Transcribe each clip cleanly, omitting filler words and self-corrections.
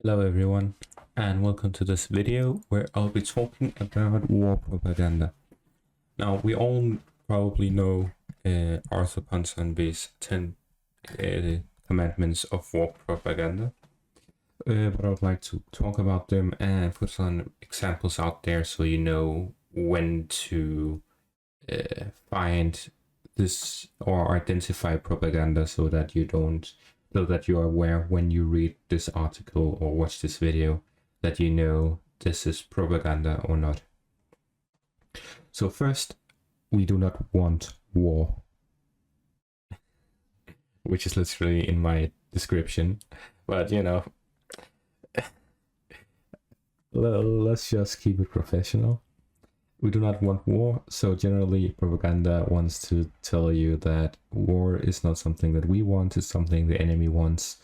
Hello everyone, and welcome to this video where I'll be talking about war propaganda. Now, we all probably know Arthur Ponsonby's 10 commandments of war propaganda, but I would like to talk about them and put some examples out there so you know when to find this or identify propaganda so that you are aware when you read this article or watch this video that you know this is propaganda or not. So first, we do not want war, which is literally in my description, but let's just keep it professional. We do not want war, so generally propaganda wants to tell you that war is not something that we want, it's something the enemy wants,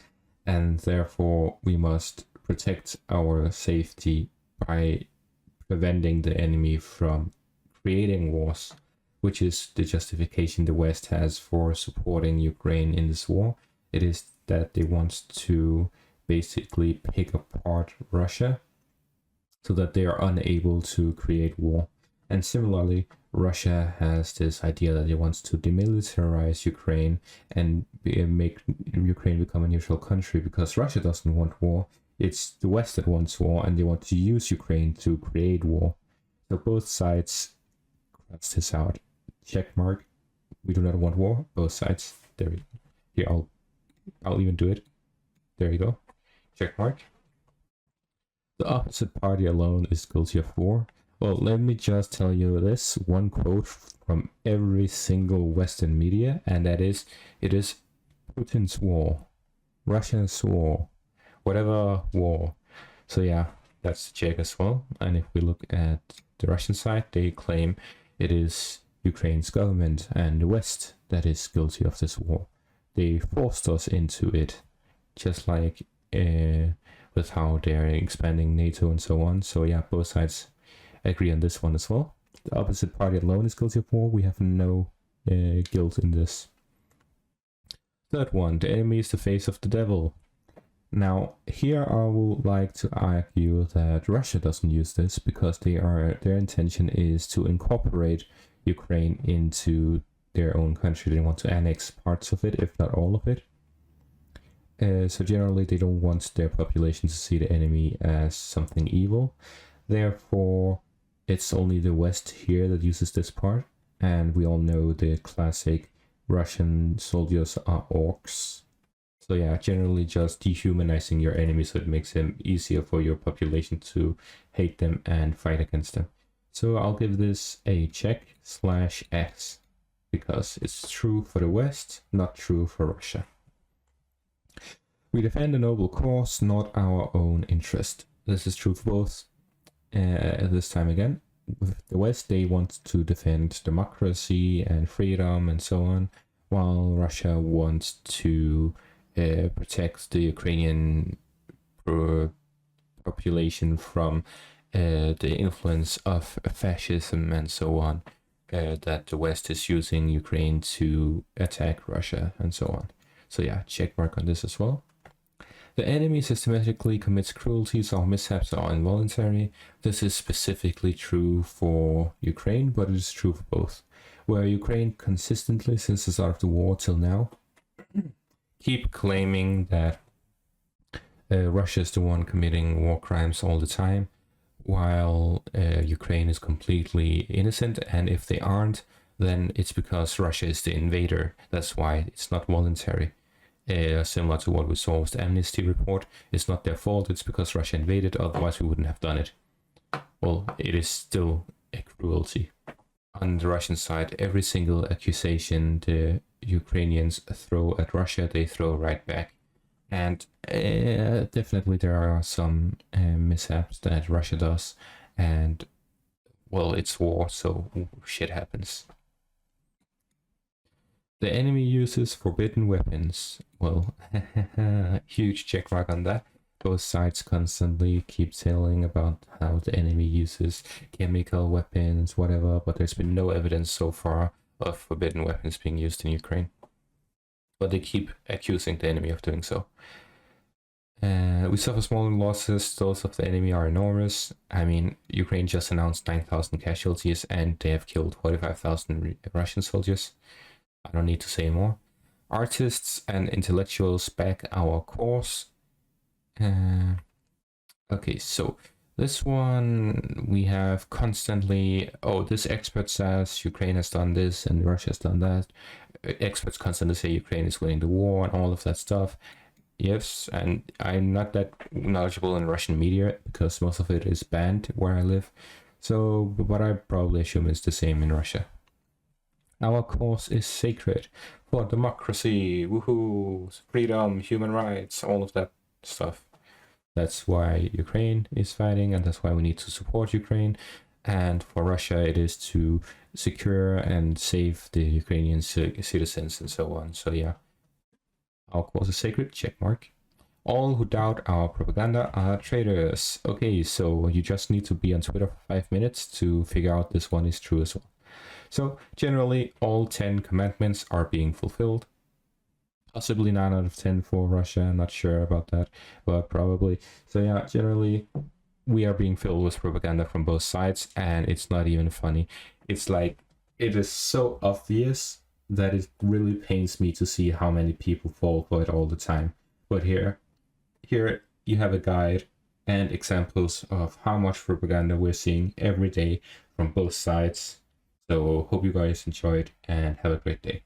and therefore we must protect our safety by preventing the enemy from creating wars, which is the justification the West has for supporting Ukraine in this war. It is that they want to basically pick apart Russia so that they are unable to create war. And similarly, Russia has this idea that it wants to demilitarize Ukraine and make Ukraine become a neutral country because Russia doesn't want war. It's the West that wants war, and they want to use Ukraine to create war. So both sides cross this out. Check mark. We do not want war. Both sides. There we go. Here, I'll even do it. There you go. Check mark. The opposite party alone is guilty of war. Well, let me just tell you this one quote from every single Western media, and that is, it is Putin's war, Russia's war, whatever war. So yeah, that's the check as well. And if we look at the Russian side, they claim it is Ukraine's government and the West that is guilty of this war. They forced us into it, just like with how they're expanding NATO and so on. So yeah, both sides agree on this one as well. The opposite party alone is guilty of war. We have no guilt in this. Third one, the enemy is the face of the devil. Now, here I would like to argue that Russia doesn't use this because their intention is to incorporate Ukraine into their own country. They want to annex parts of it, if not all of it. So generally, they don't want their population to see the enemy as something evil. Therefore, it's only the West here that uses this part, and we all know the classic Russian soldiers are orcs. So yeah, generally just dehumanizing your enemy so it makes them easier for your population to hate them and fight against them. So I'll give this a check/X because it's true for the West, not true for Russia. We defend a noble cause, not our own interest. This is true for both. This time again, with the West, they want to defend democracy and freedom and so on, while Russia wants to protect the Ukrainian population from the influence of fascism and so on, that the West is using Ukraine to attack Russia and so on. So yeah, check mark on this as well. The enemy systematically commits cruelties or mishaps are involuntary. This is specifically true for Ukraine, but it is true for both. Where Ukraine consistently, since the start of the war till now, keep claiming that Russia is the one committing war crimes all the time, while Ukraine is completely innocent, and if they aren't, then it's because Russia is the invader. That's why it's not voluntary. Similar to what we saw with the Amnesty report, it's not their fault, it's because Russia invaded, otherwise we wouldn't have done it. Well, it is still a cruelty. On the Russian side, every single accusation the Ukrainians throw at Russia, they throw right back. And definitely there are some mishaps that Russia does, and well, it's war, so shit happens. The enemy uses forbidden weapons. Well, huge check mark on that. Both sides constantly keep telling about how the enemy uses chemical weapons, whatever, but there's been no evidence so far of forbidden weapons being used in Ukraine. But they keep accusing the enemy of doing so. We suffer small losses, those of the enemy are enormous. I mean, Ukraine just announced 9,000 casualties and they have killed 45,000 Russian soldiers. I don't need to say more. Artists and intellectuals back our cause. Okay, so this one we have constantly, oh, this expert says Ukraine has done this and Russia has done that. Experts constantly say Ukraine is winning the war and all of that stuff. Yes, and I'm not that knowledgeable in Russian media because most of it is banned where I live. So, but I probably assume it's the same in Russia. Our cause is sacred for democracy, woohoo, freedom, human rights, all of that stuff. That's why Ukraine is fighting, and that's why we need to support Ukraine. And for Russia, it is to secure and save the Ukrainian citizens and so on. So yeah. Our cause is sacred, check mark. All who doubt our propaganda are traitors. Okay, so you just need to be on Twitter for 5 minutes to figure out this one is true as well. So generally, all 10 commandments are being fulfilled. Possibly 9 out of 10 for Russia, I'm not sure about that, but probably. So yeah, generally, we are being filled with propaganda from both sides, and it's not even funny. It's like, it is so obvious that it really pains me to see how many people fall for it all the time. But here you have a guide and examples of how much propaganda we're seeing every day from both sides. So hope you guys enjoyed and have a great day.